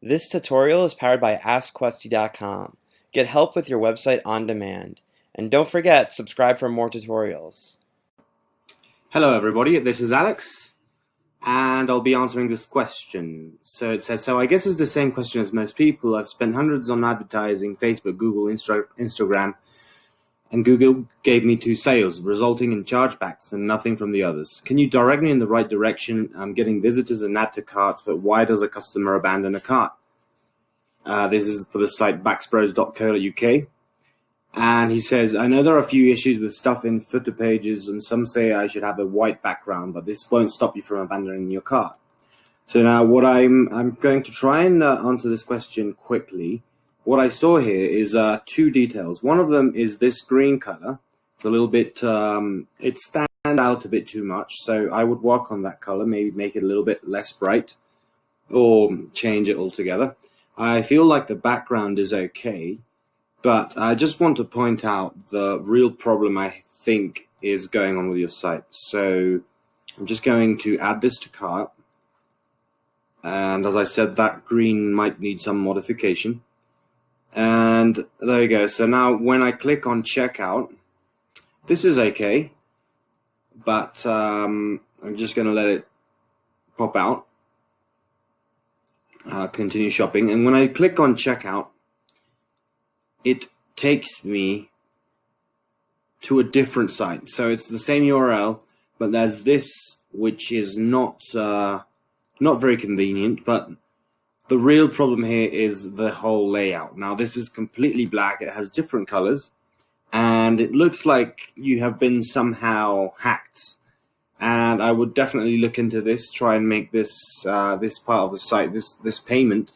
This tutorial is powered by AskQuesty.com. Get help with your website on demand. And don't forget, subscribe for more tutorials. Hello everybody, this is Alex, and I'll be answering this question. So it says, I guess it's the same question as most people. I've spent hundreds on advertising, Facebook, Google, Instagram, and Google gave me 2 sales, resulting in chargebacks and nothing from the others. Can you direct me in the right direction? I'm getting visitors and add to carts, but why does a customer abandon a cart? This is for the site backspros.co.uk. And he says, I know there are a few issues with stuff in footer pages, and some say I should have a white background, but this won't stop you from abandoning your cart. So now what I'm going to try and answer this question quickly. What I saw here is 2 details. One of them is this green color. It's a little bit, it stands out a bit too much, so I would work on that color, maybe make it a little bit less bright, or change it altogether. I feel like the background is okay. But I just want to point out the real problem I think is going on with your site. So I'm just going to add this to cart. And as I said, that green might need some modification. And there you go. So now when I click on checkout, this is okay. But I'm just going to let it pop out. Continue shopping. And when I click on checkout, it takes me to a different site. So it's the same URL, but there's this, which is not very convenient. But the real problem here is the whole layout. Now this is completely black. It has different colors, and it looks like you have been somehow hacked. And I would definitely look into this, try and make this this part of the site, this payment,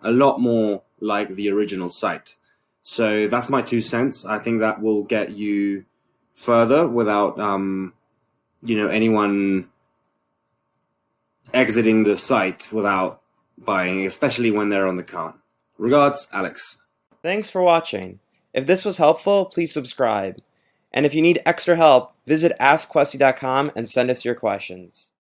a lot more like the original site. So that's my 2 cents. I think that will get you further without, anyone exiting the site without buying, especially when they're on the cart. Regards, Alex. Thanks for watching. If this was helpful, please subscribe. And if you need extra help, visit AskQuesty.com and send us your questions.